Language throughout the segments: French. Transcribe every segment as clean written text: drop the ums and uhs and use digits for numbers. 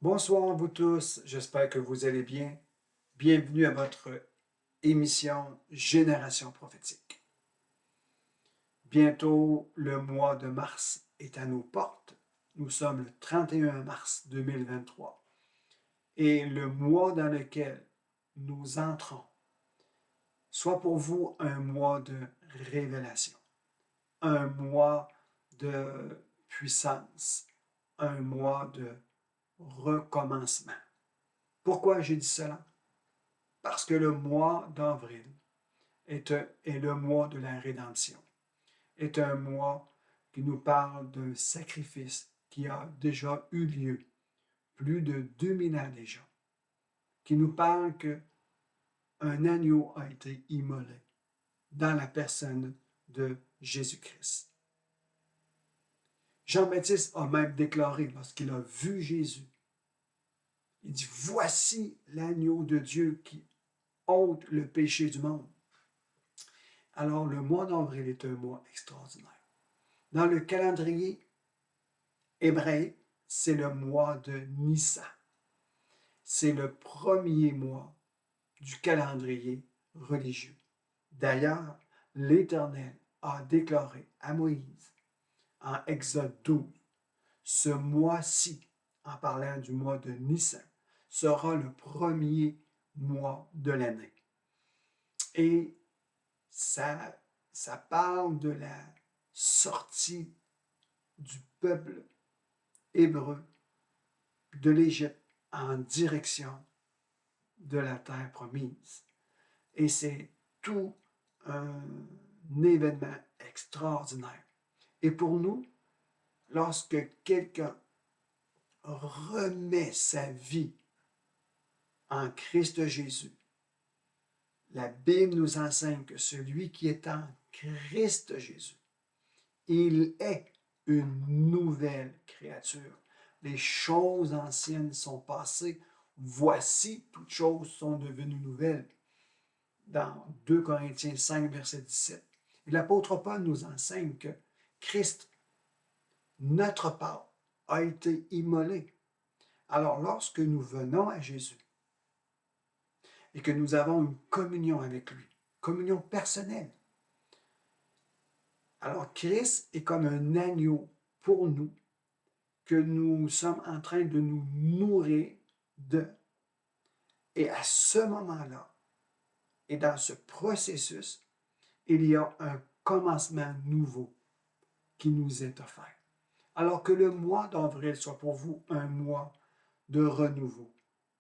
Bonsoir vous tous, j'espère que vous allez bien. Bienvenue à votre émission Génération prophétique. Bientôt, le mois de mars est à nos portes. Nous sommes le 31 mars 2023 et le mois dans lequel nous entrons soit pour vous un mois de révélation, un mois de puissance, un mois de recommencement. Pourquoi j'ai dit cela? Parce que le mois d'avril est le mois de la rédemption, est un mois qui nous parle d'un sacrifice qui a déjà eu lieu, plus de 2000 ans déjà, qui nous parle qu'un agneau a été immolé dans la personne de Jésus-Christ. Jean-Baptiste a même déclaré, lorsqu'il a vu Jésus, il dit, voici l'agneau de Dieu qui ôte le péché du monde. Alors, le mois d'avril est un mois extraordinaire. Dans le calendrier hébraïque, c'est le mois de Nissan. C'est le premier mois du calendrier religieux. D'ailleurs, l'Éternel a déclaré à Moïse, en Exode 12, ce mois-ci, en parlant du mois de Nissan, sera le premier mois de l'année. Et ça parle de la sortie du peuple hébreu de l'Égypte en direction de la terre promise. Et c'est tout un événement extraordinaire. Et pour nous, lorsque quelqu'un remet sa vie en Christ Jésus, la Bible nous enseigne que celui qui est en Christ Jésus, il est une nouvelle créature. Les choses anciennes sont passées. Voici, toutes choses sont devenues nouvelles. Dans 2 Corinthiens 5, verset 17. Et l'apôtre Paul nous enseigne que Christ, notre part, a été immolé. Alors, lorsque nous venons à Jésus et que nous avons une communion avec lui, communion personnelle, alors Christ est comme un agneau pour nous que nous sommes en train de nous nourrir de. Et à ce moment-là, et dans ce processus, il y a un commencement nouveau qui nous est offert. Alors que le mois d'avril soit pour vous un mois de renouveau,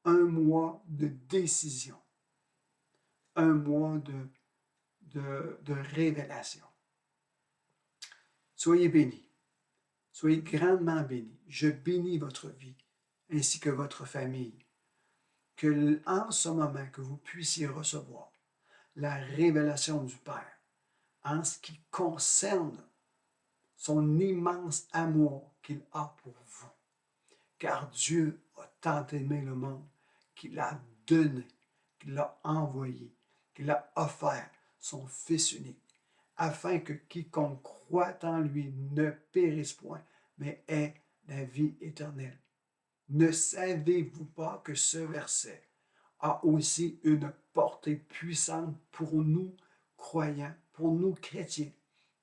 un mois de décision, un mois de révélation. Soyez bénis, soyez grandement bénis. Je bénis votre vie ainsi que votre famille. Que en ce moment, que vous puissiez recevoir la révélation du Père en ce qui concerne son immense amour qu'il a pour vous. Car Dieu a tant aimé le monde qu'il a donné, qu'il a envoyé, qu'il a offert son Fils unique, afin que quiconque croit en lui ne périsse point, mais ait la vie éternelle. Ne savez-vous pas que ce verset a aussi une portée puissante pour nous croyants, pour nous chrétiens,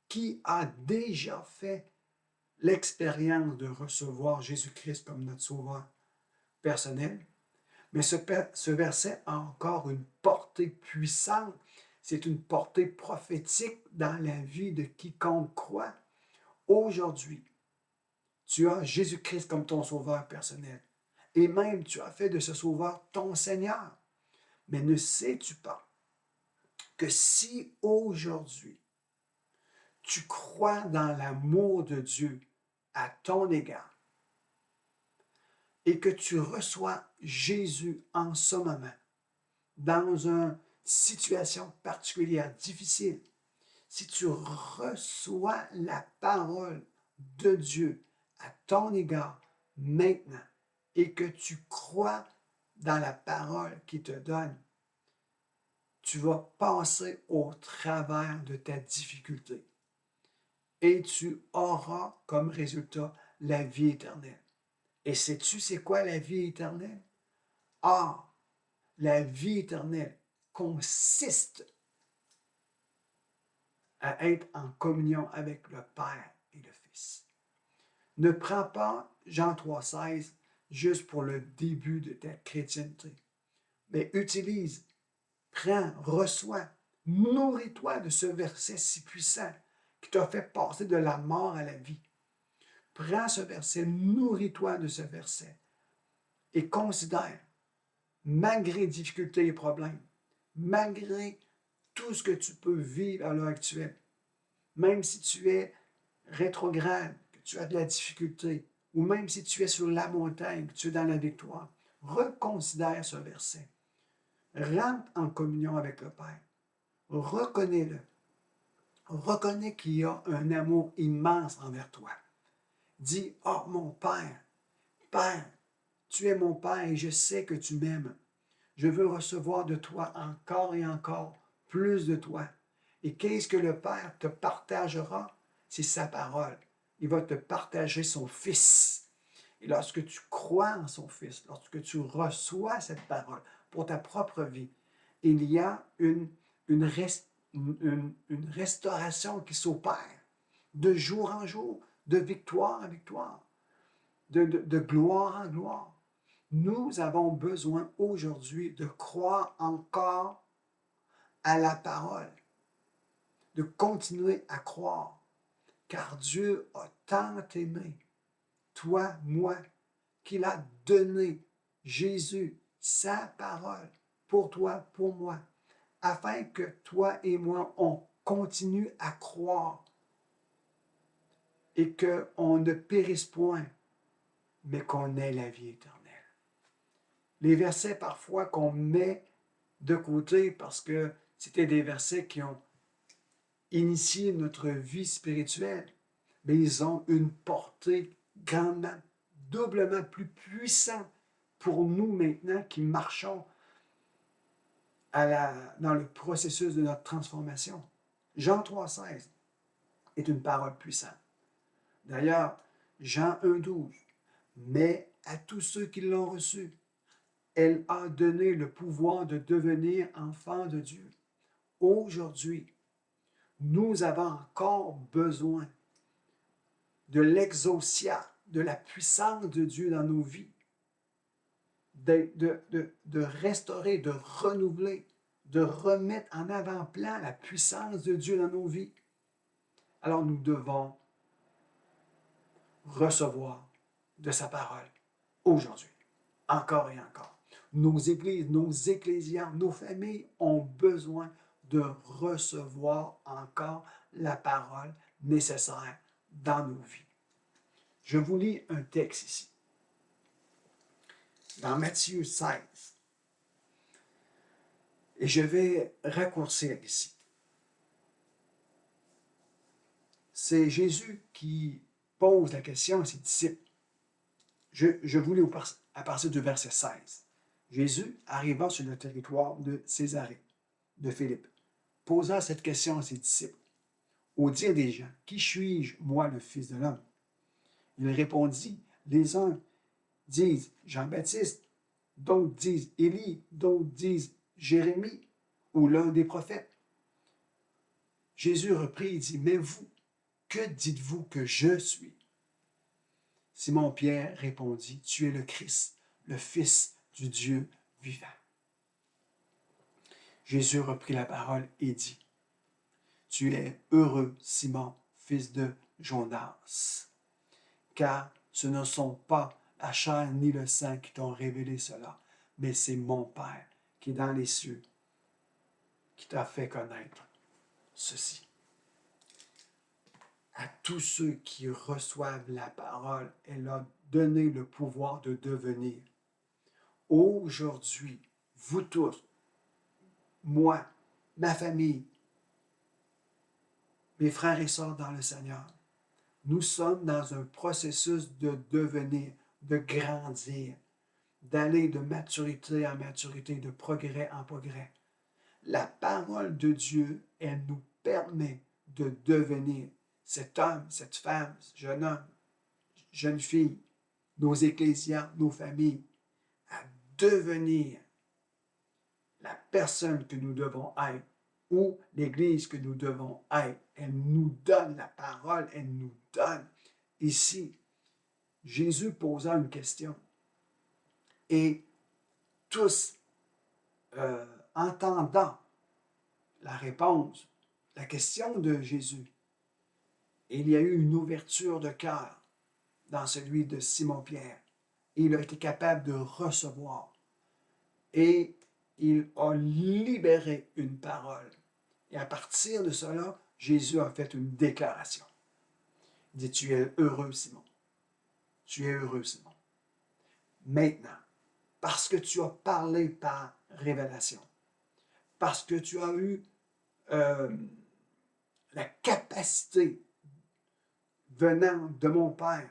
qui a déjà fait l'expérience de recevoir Jésus-Christ comme notre sauveur personnel? Mais ce verset a encore une portée puissante. C'est une portée prophétique dans la vie de quiconque croit. Aujourd'hui, tu as Jésus-Christ comme ton sauveur personnel. Et même, tu as fait de ce sauveur ton Seigneur. Mais ne sais-tu pas que si aujourd'hui, tu crois dans l'amour de Dieu à ton égard et que tu reçois Jésus en ce moment, dans une situation particulière, difficile, si tu reçois la parole de Dieu à ton égard maintenant et que tu crois dans la parole qu'il te donne, tu vas passer au travers de ta difficulté et tu auras comme résultat la vie éternelle. Et sais-tu c'est quoi la vie éternelle? Ah, la vie éternelle consiste à être en communion avec le Père et le Fils. Ne prends pas Jean 3,16 juste pour le début de ta chrétienté, mais utilise, prends, reçois, nourris-toi de ce verset si puissant qui t'a fait passer de la mort à la vie. Prends ce verset, nourris-toi de ce verset et considère, malgré difficultés et problèmes, malgré tout ce que tu peux vivre à l'heure actuelle, même si tu es rétrograde, que tu as de la difficulté, ou même si tu es sur la montagne, que tu es dans la victoire, reconsidère ce verset. Rentre en communion avec le Père. Reconnais-le. Reconnais qu'il y a un amour immense envers toi. Dis, oh mon Père, Père, tu es mon Père et je sais que tu m'aimes. Je veux recevoir de toi encore et encore plus de toi. Et qu'est-ce que le Père te partagera? C'est sa parole. Il va te partager son Fils. Et lorsque tu crois en son Fils, lorsque tu reçois cette parole pour ta propre vie, il y a une restauration qui s'opère de jour en jour, de victoire en victoire, de gloire en gloire. Nous avons besoin aujourd'hui de croire encore à la parole, de continuer à croire, car Dieu a tant aimé, toi, moi, qu'il a donné Jésus, sa parole, pour toi, pour moi, afin que toi et moi, on continue à croire et qu'on ne périsse point, mais qu'on ait la vie éternelle. Les versets parfois qu'on met de côté parce que c'était des versets qui ont initié notre vie spirituelle, mais ils ont une portée grandement, doublement plus puissante pour nous maintenant qui marchons dans le processus de notre transformation. Jean 3,16 est une parole puissante. D'ailleurs, Jean 1,12, mais à tous ceux qui l'ont reçu, elle a donné le pouvoir de devenir enfants de Dieu. Aujourd'hui, nous avons encore besoin de l'exousia, de la puissance de Dieu dans nos vies, de restaurer, de renouveler, de remettre en avant-plan la puissance de Dieu dans nos vies. Alors nous devons recevoir de sa parole aujourd'hui, encore et encore. Nos églises, nos ecclésias, nos familles ont besoin de recevoir encore la parole nécessaire dans nos vies. Je vous lis un texte ici. Dans Matthieu 16. Et je vais raccourcir ici. C'est Jésus qui pose la question à ses disciples. Je vous lis à partir du verset 16. Jésus arriva sur le territoire de Césarée, de Philippe, posa cette question à ses disciples. Au dire des gens, qui suis-je, moi, le Fils de l'homme? Il répondit, les uns disent Jean-Baptiste, d'autres disent Élie, d'autres disent Jérémie ou l'un des prophètes. Jésus reprit et dit, mais vous, que dites-vous que je suis? Simon-Pierre répondit, tu es le Christ, le Fils du Dieu vivant. Jésus reprit la parole et dit, tu es heureux, Simon, fils de Jonas, car ce ne sont pas la chair ni le sang qui t'ont révélé cela, mais c'est mon Père qui est dans les cieux, qui t'a fait connaître ceci. À tous ceux qui reçoivent la parole, elle a donné le pouvoir de devenir. Aujourd'hui, vous tous, moi, ma famille, mes frères et sœurs dans le Seigneur, nous sommes dans un processus de devenir, de grandir, d'aller de maturité en maturité, de progrès en progrès. La parole de Dieu, elle nous permet de devenir cet homme, cette femme, ce jeune homme, jeune fille, nos ecclésias, nos familles, à devenir la personne que nous devons être ou l'Église que nous devons être. Elle nous donne la parole, elle nous donne. Ici, Jésus posa une question et tous, entendant la réponse, la question de Jésus, il y a eu une ouverture de cœur dans celui de Simon-Pierre. Il a été capable de recevoir et il a libéré une parole. Et à partir de cela, Jésus a fait une déclaration. Il dit, tu es heureux, Simon. Tu es heureux, Simon. Maintenant, parce que tu as parlé par révélation, parce que tu as eu la capacité venant de mon Père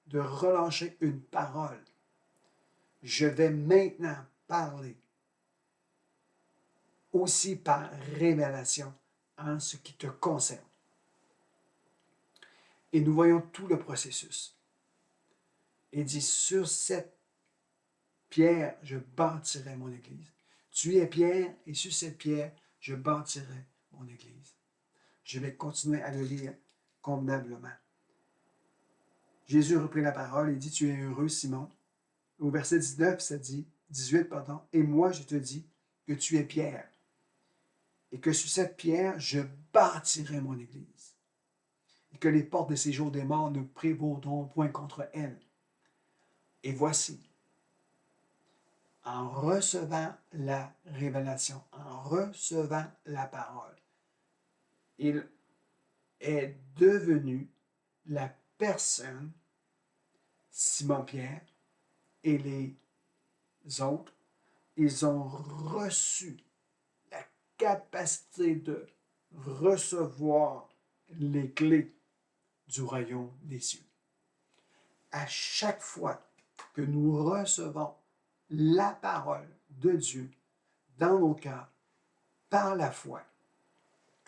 de relâcher une parole, je vais maintenant parler aussi par révélation en ce qui te concerne. Et nous voyons tout le processus. Il dit, sur cette pierre, je bâtirai mon église. Tu es pierre, et sur cette pierre, je bâtirai mon église. Je vais continuer à le lire convenablement. Jésus reprit la parole et dit, tu es heureux, Simon. Au verset 19, ça dit, 18, pardon, et moi je te dis que tu es pierre, et que sur cette pierre, je bâtirai mon église, et que les portes de séjour des morts ne prévaudront point contre elle. Et voici, en recevant la révélation, en recevant la parole, il est devenu la personne, Simon-Pierre et les autres, ils ont reçu la capacité de recevoir les clés du royaume des cieux. À chaque fois que nous recevons la parole de Dieu dans nos cœurs, par la foi,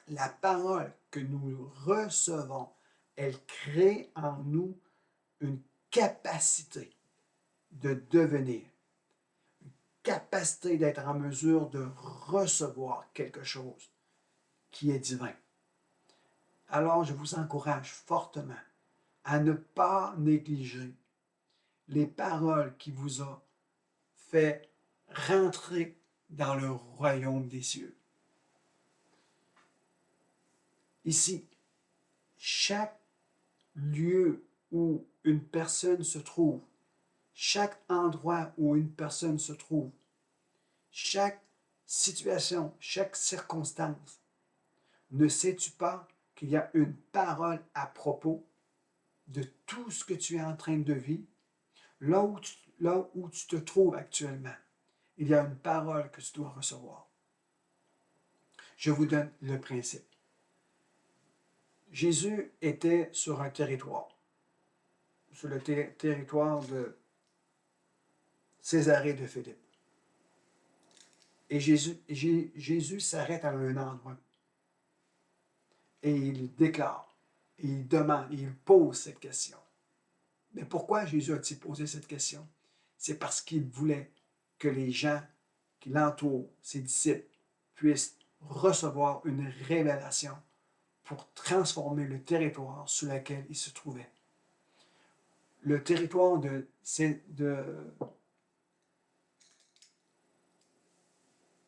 la parole que nous recevons, elle crée en nous une capacité de devenir, une capacité d'être en mesure de recevoir quelque chose qui est divin. Alors, je vous encourage fortement à ne pas négliger les paroles qui vous ont fait rentrer dans le royaume des cieux. Ici, chaque lieu où une personne se trouve, chaque endroit où une personne se trouve, chaque situation, chaque circonstance, ne sais-tu pas qu'il y a une parole à propos de tout ce que tu es en train de vivre? Là où tu te trouves actuellement, il y a une parole que tu dois recevoir. Je vous donne le principe. Jésus était sur un territoire, sur le territoire de Césarée de Philippe. Et Jésus s'arrête à un endroit et il déclare, et il demande, et il pose cette question. Mais pourquoi Jésus a-t-il posé cette question? C'est parce qu'il voulait que les gens qui l'entourent, ses disciples, puissent recevoir une révélation pour transformer le territoire sur lequel il se trouvait. Le territoire de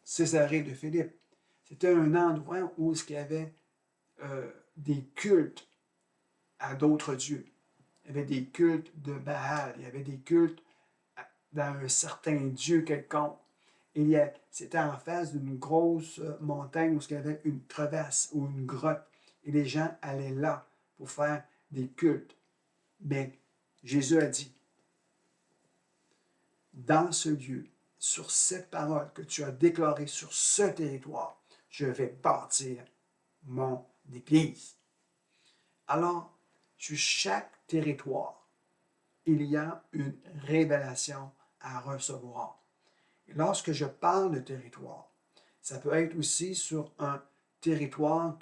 Césarée de Philippe, c'était un endroit où il y avait des cultes à d'autres dieux. Il y avait des cultes de Baal, il y avait des cultes dans un certain dieu quelconque. C'était en face d'une grosse montagne où il y avait une crevasse ou une grotte. Et les gens allaient là pour faire des cultes. Mais Jésus a dit, dans ce lieu, sur cette parole que tu as déclarée sur ce territoire, je vais bâtir mon église. Alors, sur chaque territoire, il y a une révélation à recevoir. Et lorsque je parle de territoire, ça peut être aussi sur un territoire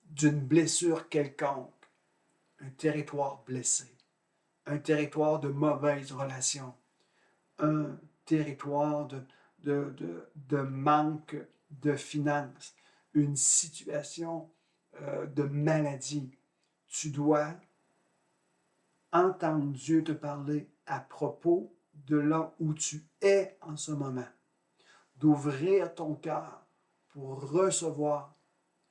d'une blessure quelconque, un territoire blessé. un territoire de mauvaises relations, un territoire de manque de finances, une situation de maladie. Tu dois entendre Dieu te parler à propos de là où tu es en ce moment, d'ouvrir ton cœur pour recevoir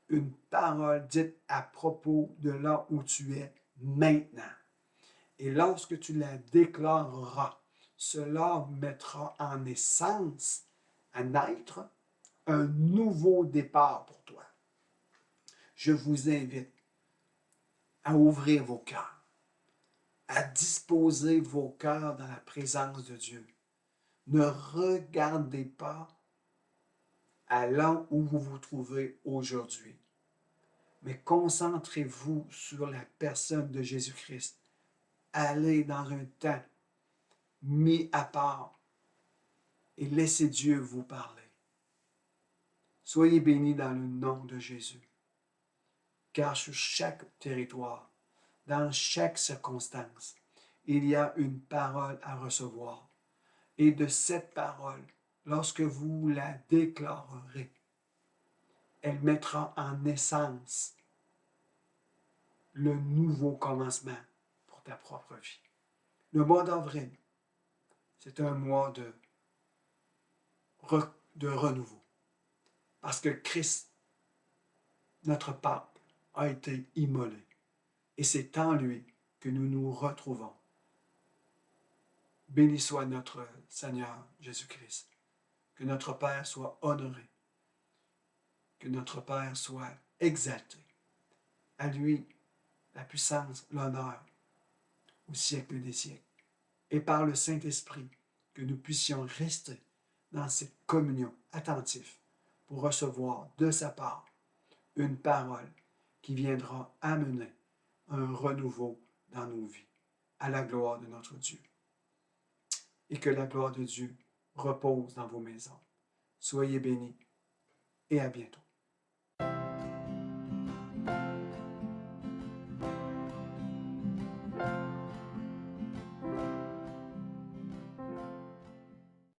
une parole dite à propos de là où tu es maintenant. Et lorsque tu la déclareras, cela mettra en essence, à naître, un nouveau départ pour toi. Je vous invite à ouvrir vos cœurs, à disposer vos cœurs dans la présence de Dieu. Ne regardez pas à là où vous vous trouvez aujourd'hui, mais concentrez-vous sur la personne de Jésus-Christ. Allez dans un temps mis à part et laissez Dieu vous parler. Soyez bénis dans le nom de Jésus, car sur chaque territoire, dans chaque circonstance, il y a une parole à recevoir. Et de cette parole, lorsque vous la déclarerez, elle mettra en essence le nouveau commencement pour ta propre vie. Le mois d'avril, c'est un mois de renouveau. Parce que Christ, notre pape, a été immolé. Et c'est en lui que nous nous retrouvons. Béni soit notre Seigneur Jésus-Christ. Que notre Père soit honoré. Que notre Père soit exalté. À lui, la puissance, l'honneur, au siècle des siècles. Et par le Saint-Esprit, que nous puissions rester dans cette communion attentive pour recevoir de sa part une parole qui viendra amener un renouveau dans nos vies, à la gloire de notre Dieu. Et que la gloire de Dieu repose dans vos maisons. Soyez bénis et à bientôt.